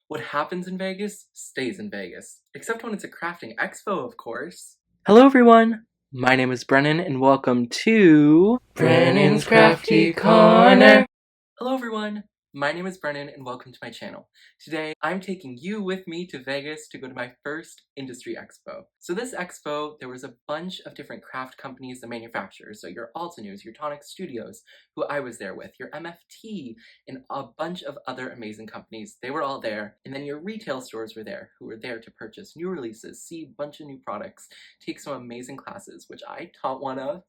What happens in Vegas stays in Vegas. Except when it's a crafting expo, of course. Hello everyone! My name is Brennan and welcome to Brennan's Crafty Corner. Hello everyone! My name is Brennan and welcome to my channel. Today, I'm taking you with me to Vegas to go to my first industry expo. So this expo, there was a bunch of different craft companies and manufacturers. So your Altenews, your Tonic Studios, who I was there with, your MFT, and a bunch of other amazing companies. They were all there. And then your retail stores were there, who were there to purchase new releases, see a bunch of new products, take some amazing classes, which I taught one of.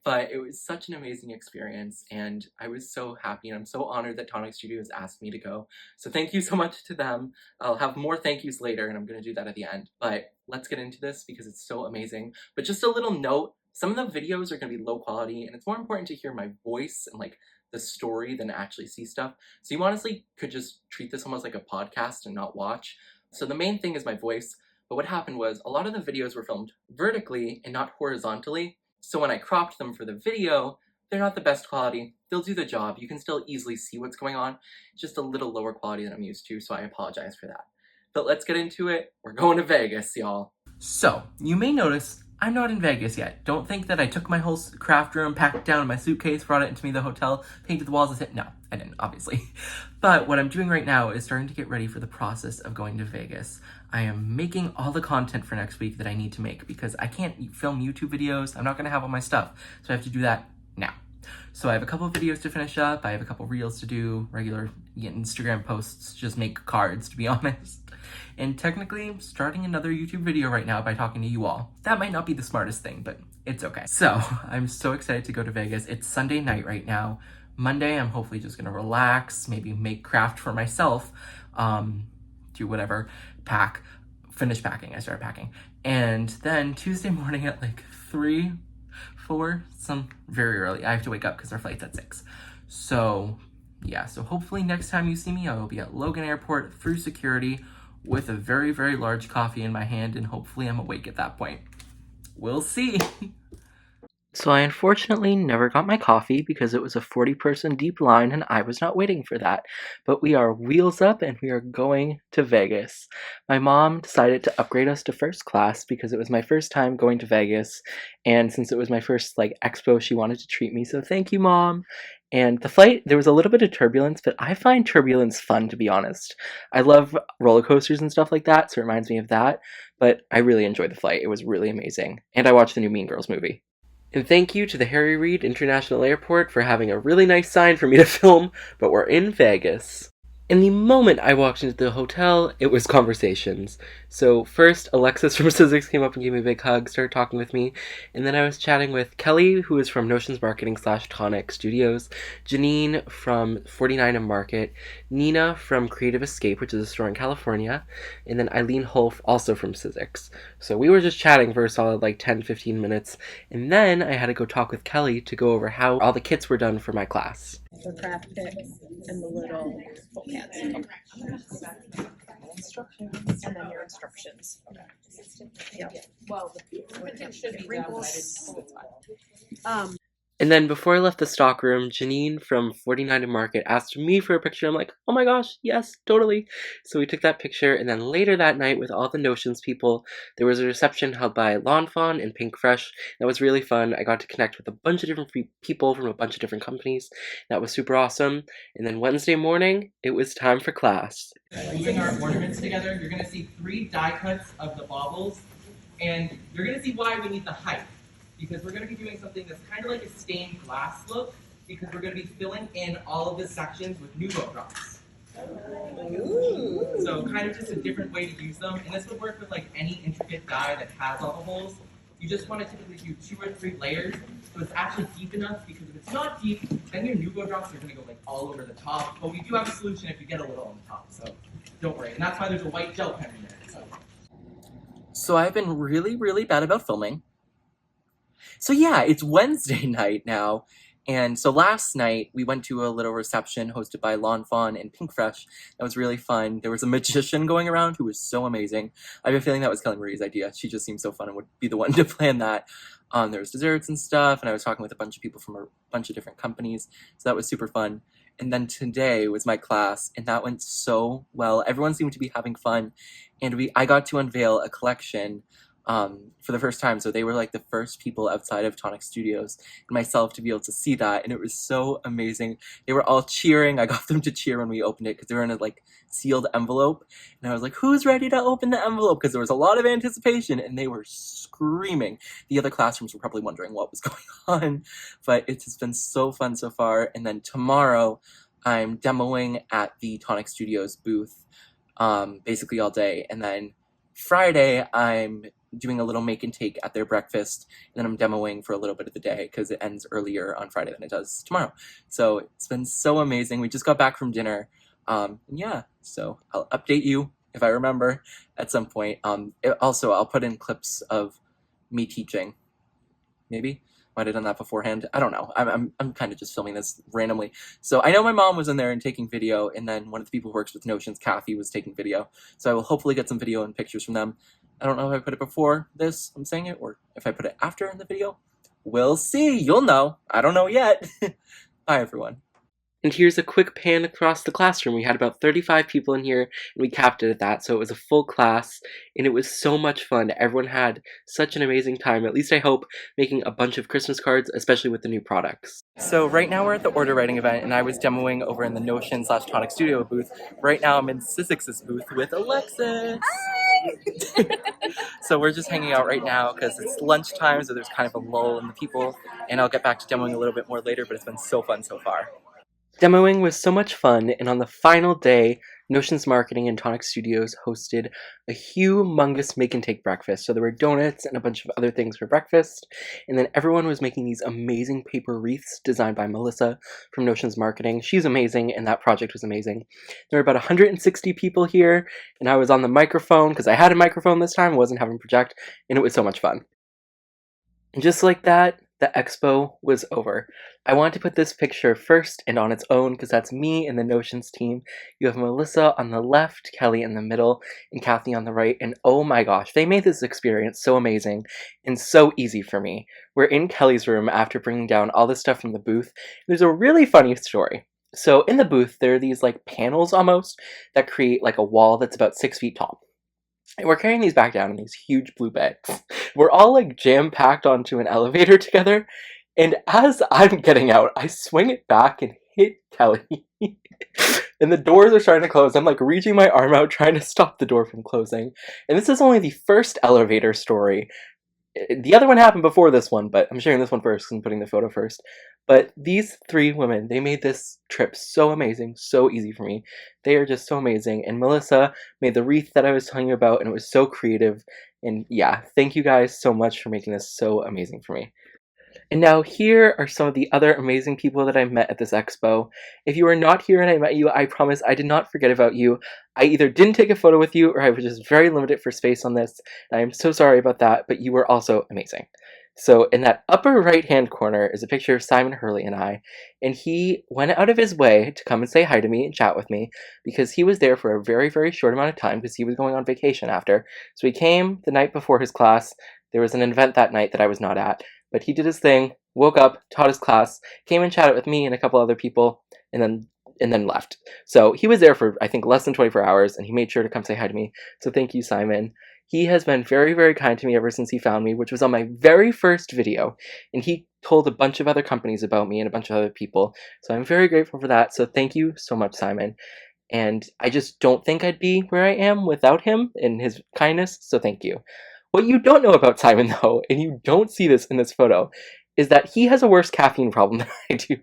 But it was such an amazing experience, and I was so happy, and I'm so honored that Tonic Studios asked me to go. So thank you so much to them. I'll have more thank yous later, and I'm going to do that at the end. But let's get into this because it's so amazing. But just a little note, some of the videos are going to be low quality, and it's more important to hear my voice and like the story than actually see stuff. So you honestly could just treat this almost like a podcast and not watch. So the main thing is my voice, but what happened was a lot of the videos were filmed vertically and not horizontally. So when I cropped them for the video, they're not the best quality. They'll do the job. You can still easily see what's going on. It's just a little lower quality than I'm used to, so I apologize for that. But let's get into it. We're going to Vegas, y'all. So, you may notice I'm not in Vegas yet. Don't think that I took my whole craft room, packed it down in my suitcase, brought it into me the hotel, painted the walls, no, I didn't, obviously. But what I'm doing right now is starting to get ready for the process of going to Vegas. I am making all the content for next week that I need to make because I can't film YouTube videos. I'm not going to have all my stuff, so I have to do that now. So I have a couple of videos to finish up. I have a couple of reels to do, regular Instagram posts, just make cards, to be honest. And technically, I'm starting another YouTube video right now by talking to you all. That might not be the smartest thing, but it's okay. So, I'm so excited to go to Vegas. It's Sunday night right now. Monday, I'm hopefully just gonna relax, maybe make craft for myself, do whatever, finish packing, I started packing. And then Tuesday morning at like 3, 4, some very early, I have to wake up because our flight's at 6. So, yeah, so hopefully next time you see me, I will be at Logan Airport through security with a very, very large coffee in my hand, and hopefully I'm awake at that point. We'll see. So I unfortunately never got my coffee because it was a 40-person deep line and I was not waiting for that. But we are wheels up and we are going to Vegas. My mom decided to upgrade us to first class because it was my first time going to Vegas, and since it was my first expo, she wanted to treat me, so thank you, Mom. And the flight, there was a little bit of turbulence, but I find turbulence fun, to be honest. I love roller coasters and stuff like that, so it reminds me of that, but I really enjoyed the flight. It was really amazing. And I watched the new Mean Girls movie. And thank you to the Harry Reid International Airport for having a really nice sign for me to film, but we're in Vegas. And the moment I walked into the hotel, it was conversations. So first, Alexis from Sizzix came up and gave me a big hug, started talking with me, and then I was chatting with Kelly, who is from Notions Marketing / Tonic Studios, Janine from 49 and Market, Nina from Creative Escape, which is a store in California, and then Eileen Hulf, also from Sizzix. So we were just chatting for a solid 10-15 minutes, and then I had to go talk with Kelly to go over how all the kits were done for my class. The craft kits and the little book pads. Instructions. And then your instructions. Okay. Yeah. Well, the kit should be done, but I didn't know. And then before I left the stockroom, Janine from 49 and Market asked me for a picture. I'm like, oh my gosh, yes, totally. So we took that picture, and then later that night with all the Notions people, there was a reception held by Lawn Fawn and Pink Fresh. That was really fun. I got to connect with a bunch of different people from a bunch of different companies. That was super awesome. And then Wednesday morning, it was time for class. Moving our ornaments together, you're going to see 3 die cuts of the baubles, and you're going to see why we need the height. Because we're going to be doing something that's kind of like a stained glass look, because we're going to be filling in all of the sections with Nuvo drops. Ooh. So kind of just a different way to use them, and this would work with any intricate die that has all the holes. You just want to typically do 2 or 3 layers, so it's actually deep enough, because if it's not deep, then your Nuvo drops are going to go all over the top, but we do have a solution if you get a little on the top, so don't worry. And that's why there's a white gel pen in there. So I've been really, really bad about filming. So yeah, it's Wednesday night now, and so last night we went to a little reception hosted by Lawn Fawn and Pink Fresh. That was really fun. There was a magician going around who was so amazing. I have a feeling that was Kelly Marie's idea. She just seemed so fun and would be the one to plan that. There was desserts and stuff, and I was talking with a bunch of people from a bunch of different companies, so that was super fun. and then today was my class, and that went so well. Everyone seemed to be having fun, and I got to unveil a collection for the first time. So they were like the first people outside of Tonic Studios and myself to be able to see that, and it was so amazing. They were all cheering. I got them to cheer when we opened it because they were in a like sealed envelope, and I was like, "Who's ready to open the envelope?" Because there was a lot of anticipation, and they were screaming. The other classrooms were probably wondering what was going on, but it has been so fun so far. And then tomorrow, I'm demoing at the Tonic Studios booth, basically all day, and then Friday I'm doing a little make and take at their breakfast, and then I'm demoing for a little bit of the day because it ends earlier on Friday than it does tomorrow. So it's been so amazing. We just got back from dinner. Yeah, so I'll update you if I remember at some point. Also, I'll put in clips of me teaching. Maybe might have done that beforehand. I don't know. I'm kind of just filming this randomly. So I know my mom was in there and taking video, and then one of the people who works with Notions, Kathy, was taking video. So I will hopefully get some video and pictures from them. I don't know if I put it before this, I'm saying it, or if I put it after in the video. We'll see. You'll know. I don't know yet. Bye, everyone. And here's a quick pan across the classroom. We had about 35 people in here, and we capped it at that, so it was a full class, and it was so much fun. Everyone had such an amazing time, at least I hope, making a bunch of Christmas cards, especially with the new products. So right now we're at the order writing event, and I was demoing over in the Notion / Tonic Studio booth. Right now I'm in Sissix's booth with Alexis. Hi! So we're just hanging out right now because it's lunchtime, so there's kind of a lull in the people, and I'll get back to demoing a little bit more later, but it's been so fun so far. Demoing was so much fun, and on the final day, Notions Marketing and Tonic Studios hosted a humongous make and take breakfast. So there were donuts and a bunch of other things for breakfast, and then everyone was making these amazing paper wreaths designed by Melissa from Notions Marketing. She's amazing, and that project was amazing. There were about 160 people here, and I was on the microphone because I had a microphone this time, I wasn't having a project, and it was so much fun. And just like that, the expo was over. I wanted to put this picture first and on its own because that's me and the Notions team. You have Melissa on the left, Kelly in the middle, and Kathy on the right, and oh my gosh, they made this experience so amazing and so easy for me. We're in Kelly's room after bringing down all this stuff from the booth. There's a really funny story. So in the booth, there are these like panels almost that create like a wall that's about 6 feet tall. And we're carrying these back down in these huge blue bags. We're all like jam-packed onto an elevator together, and as I'm getting out, I swing it back and hit Kelly. And the doors are starting to close. I'm like reaching my arm out trying to stop the door from closing. And this is only the first elevator story. The other one happened before this one, but I'm sharing this one first and putting the photo first. But these three women, they made this trip so amazing, so easy for me. They are just so amazing. And Melissa made the wreath that I was telling you about, and it was so creative. And yeah, thank you guys so much for making this so amazing for me. And now here are some of the other amazing people that I met at this expo. If you are not here and I met you, I promise I did not forget about you. I either didn't take a photo with you or I was just very limited for space on this. I am so sorry about that, but you were also amazing. So in that upper right-hand corner is a picture of Simon Hurley and I, and he went out of his way to come and say hi to me and chat with me because he was there for a very, very short amount of time because he was going on vacation after. So he came the night before his class. There was an event that night that I was not at, but he did his thing, woke up, taught his class, came and chatted with me and a couple other people, and then left. So he was there for, I think, less than 24 hours, and he made sure to come say hi to me. So thank you, Simon. He has been very, very kind to me ever since he found me, which was on my very first video, and he told a bunch of other companies about me and a bunch of other people. So I'm very grateful for that. So thank you so much, Simon. And I just don't think I'd be where I am without him and his kindness, so thank you. What you don't know about Simon, though, and you don't see this in this photo, is that he has a worse caffeine problem than I do.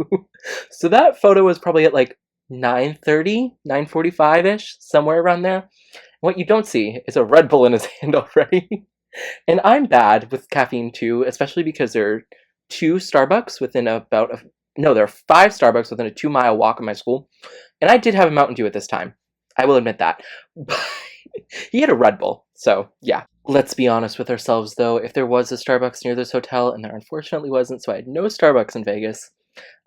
So that photo was probably at like 9:30, 9:45-ish, somewhere around there. What you don't see is a Red Bull in his hand already. And I'm bad with caffeine too, especially because there are 2 Starbucks within about there are 5 Starbucks within a 2-mile walk of my school. And I did have a Mountain Dew at this time. I will admit that. But he had a Red Bull, so yeah. Let's be honest with ourselves though, if there was a Starbucks near this hotel, and there unfortunately wasn't, so I had no Starbucks in Vegas,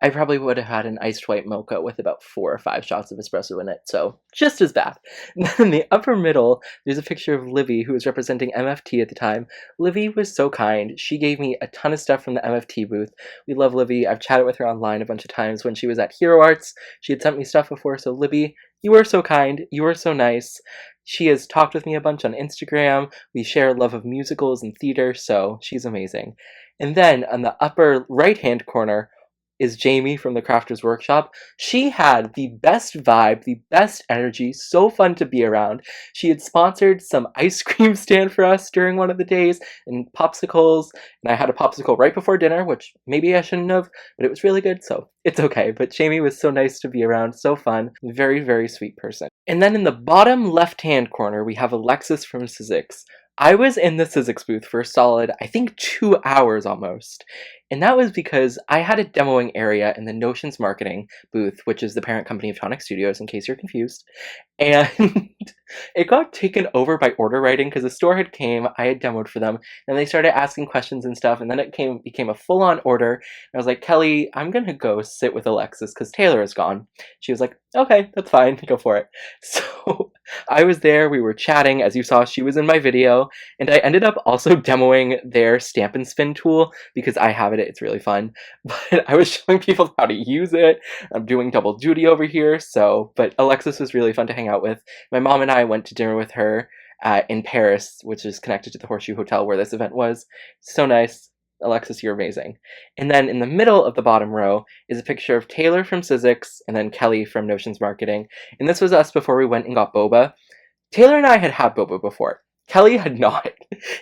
I probably would have had an iced white mocha with about 4 or 5 shots of espresso in it, so just as bad. And then in the upper middle, there's a picture of Livy, who was representing MFT at the time. Livy was so kind. She gave me a ton of stuff from the MFT booth. We love Livy. I've chatted with her online a bunch of times when she was at Hero Arts. She had sent me stuff before, so Libby, you were so kind. You were so nice. She has talked with me a bunch on Instagram. We share a love of musicals and theater, so she's amazing. And then on the upper right-hand corner is Jamie from the Crafters Workshop. She had the best vibe, the best energy, so fun to be around. She had sponsored some ice cream stand for us during one of the days, and popsicles, and I had a popsicle right before dinner, which maybe I shouldn't have, but it was really good, so it's okay. But Jamie was so nice to be around, so fun, very, very sweet person. And then in the bottom left-hand corner, we have Alexis from Sizzix. I was in the Sizzix booth for a solid, I think, 2 hours almost. And that was because I had a demoing area in the Notions Marketing booth, which is the parent company of Tonic Studios, in case you're confused. And it got taken over by order writing because the store had came, I had demoed for them, and they started asking questions and stuff, and then it became a full-on order. And I was like, Kelly, I'm gonna go sit with Alexis because Taylor is gone. She was like, okay, that's fine, go for it. So I was there, we were chatting. As you saw, she was in my video, and I ended up also demoing their stamp and spin tool because I have it, it's really fun. But I was showing people how to use it. I'm doing double duty over here, but Alexis was really fun to hang out with. My mom and I went to dinner with her in Paris, which is connected to the Horseshoe Hotel where this event was. So nice. Alexis, you're amazing. And then in the middle of the bottom row is a picture of Taylor from Sizzix and then Kelly from Notions Marketing. And this was us before we went and got boba. Taylor and I had had boba before. Kelly had not.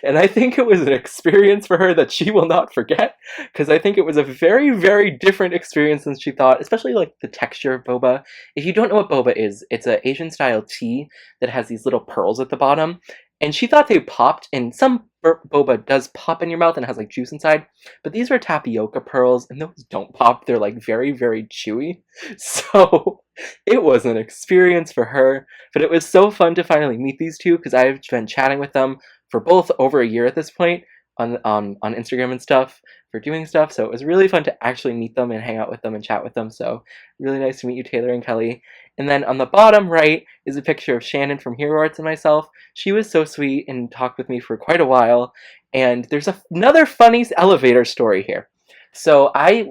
And I think it was an experience for her that she will not forget, because I think it was a very, very different experience than she thought, especially like the texture of boba. If you don't know what boba is, it's an Asian style tea that has these little pearls at the bottom. And she thought they popped, and some boba does pop in your mouth and has like juice inside, but these are tapioca pearls, and those don't pop. They're like very, very chewy. So it was an experience for her, but it was so fun to finally meet these two because I've been chatting with them for both over a year at this point on Instagram and stuff for doing stuff. So it was really fun to actually meet them and hang out with them and chat with them. So really nice to meet you, Taylor and Kelly. And then on the bottom right is a picture of Shannon from Hero Arts and myself. She was so sweet and talked with me for quite a while. And there's another funny elevator story here. So I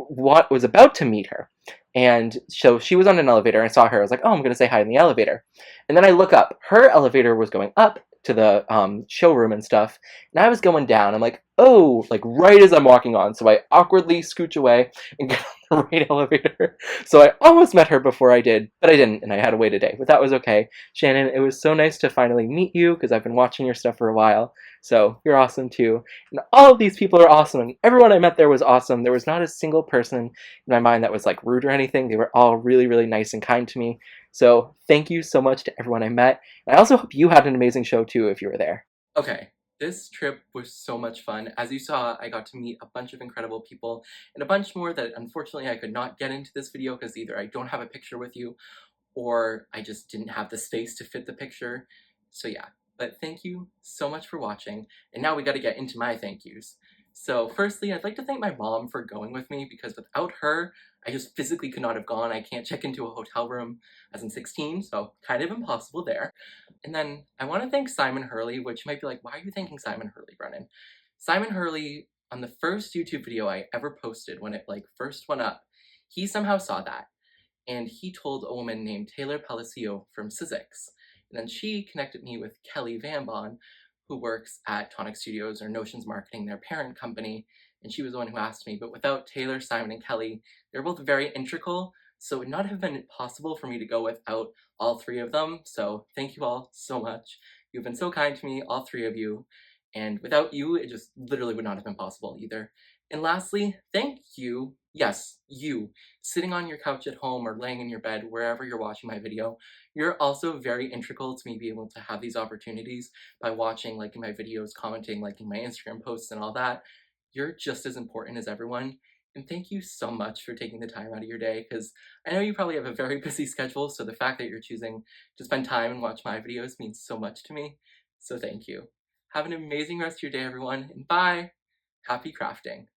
was about to meet her. And so she was on an elevator, and I saw her. I was like, oh, I'm going to say hi in the elevator. And then I look up. Her elevator was going up to the showroom and stuff, and I was going down. I'm like, oh, like right as I'm walking on. So I awkwardly scooch away and get on the right elevator. So I almost met her before I did, but I didn't, and I had to wait a day. But that was okay. Shannon, it was so nice to finally meet you, because I've been watching your stuff for a while. So you're awesome too. And all of these people are awesome, and everyone I met there was awesome. There was not a single person in my mind that was like rude or anything. They were all really, really nice and kind to me. So thank you so much to everyone I met. And I also hope you had an amazing show too if you were there. Okay, this trip was so much fun. As you saw, I got to meet a bunch of incredible people and a bunch more that unfortunately I could not get into this video because either I don't have a picture with you or I just didn't have the space to fit the picture. So yeah, but thank you so much for watching. And now we got to get into my thank yous. So firstly, I'd like to thank my mom for going with me because without her, I just physically could not have gone. I can't check into a hotel room as I'm 16, so kind of impossible there. And then I want to thank Simon Hurley, which you might be like, why are you thanking Simon Hurley, Brennan? Simon Hurley, on the first YouTube video I ever posted when it like first went up, he somehow saw that. And he told a woman named Taylor Palacio from Sizzix. And then she connected me with Kelly Van Bon, who works at Tonic Studios or Notions Marketing, their parent company. And she was the one who asked me, but without Taylor, Simon, and Kelly, they're both very integral, so it would not have been possible for me to go without all three of them. So thank you all so much. You've been so kind to me, all three of you. And without you, it just literally would not have been possible either. And lastly, thank you, yes, you, sitting on your couch at home or laying in your bed, wherever you're watching my video. You're also very integral to me being able to have these opportunities by watching, liking my videos, commenting, liking my Instagram posts and all that. You're just as important as everyone. And thank you so much for taking the time out of your day, because I know you probably have a very busy schedule, so the fact that you're choosing to spend time and watch my videos means so much to me. So thank you. Have an amazing rest of your day, everyone, and bye! Happy crafting!